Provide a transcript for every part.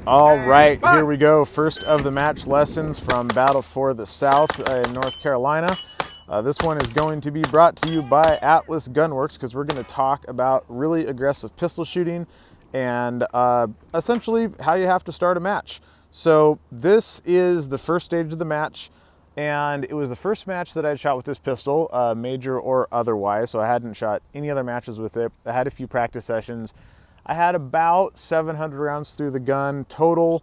All right, here we go. First of the match lessons from Battle for the South in North Carolina. This one is going to be brought to you by Atlas Gunworks because we're going to talk about really aggressive pistol shooting and essentially how you have to start a match. So this is the first stage of the match, and it was the first match that I had shot with this pistol, major or otherwise, so I hadn't shot any other matches with it. I had a few practice sessions. I had about 700 rounds through the gun total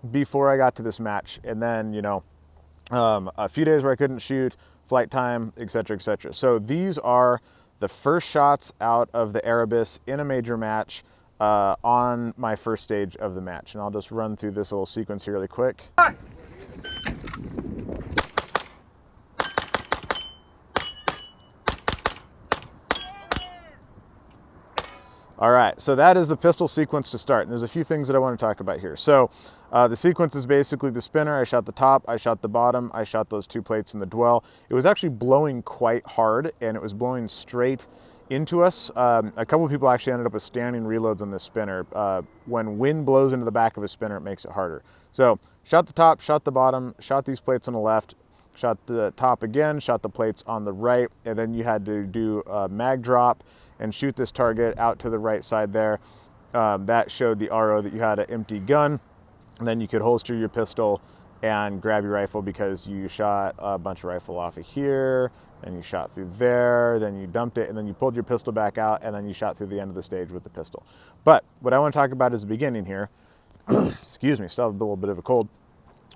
before I got to this match. And then, a few days where I couldn't shoot, flight time, etc., etc. So these are the first shots out of the Erebus in a major match on my first stage of the match. And I'll just run through this little sequence here really quick. All right, so that is the pistol sequence to start. And there's a few things that I want to talk about here. So the sequence is basically the spinner. I shot the top, I shot the bottom, I shot those two plates in the dwell. It was actually blowing quite hard, and it was blowing straight into us. A couple of people actually ended up with standing reloads on this spinner. When wind blows into the back of a spinner, it makes it harder. So shot the top, shot the bottom, shot these plates on the left, shot the top again, shot the plates on the right, and then you had to do a mag drop and shoot this target out to the right side there. That showed the RO that you had an empty gun, and then you could holster your pistol and grab your rifle because you shot a bunch of rifle off of here, and you shot through there, then you dumped it, and then you pulled your pistol back out, and then you shot through the end of the stage with the pistol. But what I want to talk about is the beginning here. Excuse me, still have a little bit of a cold.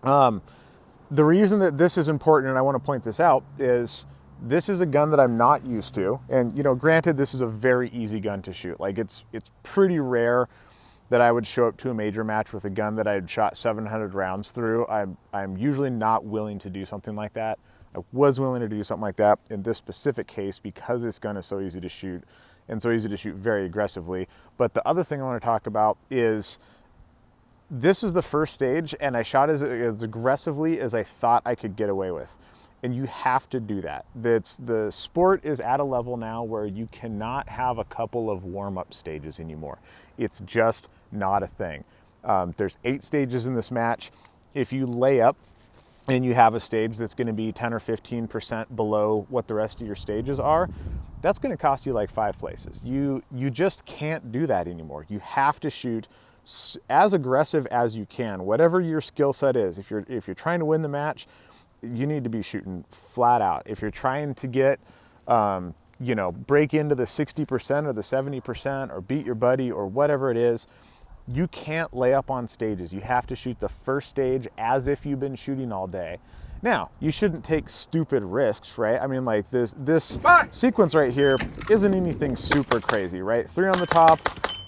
The reason that this is important, and I want to point this out, is this is a gun that I'm not used to. And, granted, this is a very easy gun to shoot. Like, it's pretty rare that I would show up to a major match with a gun that I had shot 700 rounds through. I'm usually not willing to do something like that. I was willing to do something like that in this specific case because this gun is so easy to shoot and so easy to shoot very aggressively. But the other thing I want to talk about is this is the first stage, and I shot as aggressively as I thought I could get away with. And you have to do that. The sport is at a level now where you cannot have a couple of warm-up stages anymore. It's just not a thing. There's 8 stages in this match. If you lay up and you have a stage that's going to be 10 or 15% below what the rest of your stages are, that's going to cost you like 5 places. You just can't do that anymore. You have to shoot as aggressive as you can, whatever your skill set is. If you're trying to win the match, you need to be shooting flat out. If you're trying to get, break into the 60% or the 70% or beat your buddy or whatever it is, you can't lay up on stages. You have to shoot the first stage as if you've been shooting all day. Now, you shouldn't take stupid risks, right? I mean, like this sequence right here isn't anything super crazy, right? 3 on the top,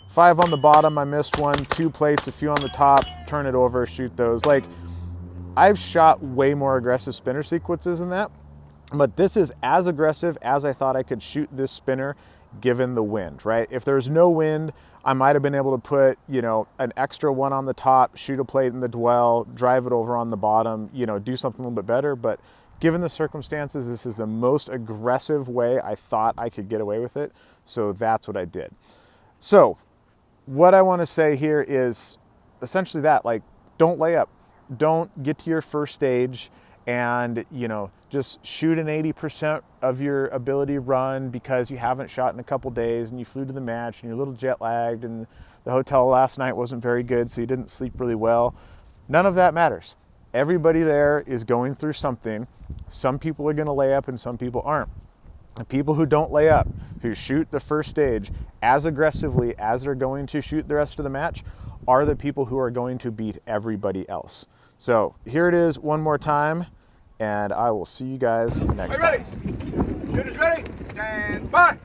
5 on the bottom, I missed one, 2 plates, a few on the top, turn it over, shoot those. Like, I've shot way more aggressive spinner sequences than that, but this is as aggressive as I thought I could shoot this spinner given the wind, right? If there's no wind, I might have been able to put, an extra one on the top, shoot a plate in the dwell, drive it over on the bottom, do something a little bit better. But given the circumstances, this is the most aggressive way I thought I could get away with it. So that's what I did. So what I want to say here is essentially that, like, don't lay up. Don't get to your first stage and, just shoot an 80% of your ability run because you haven't shot in a couple days and you flew to the match and you're a little jet lagged and the hotel last night wasn't very good, so you didn't sleep really well. None of that matters. Everybody there is going through something. Some people are going to lay up and some people aren't. The people who don't lay up, who shoot the first stage as aggressively as they're going to shoot the rest of the match, are the people who are going to beat everybody else. So here it is one more time, and I will see you guys next time. Are you ready? Shooters ready? Stand by.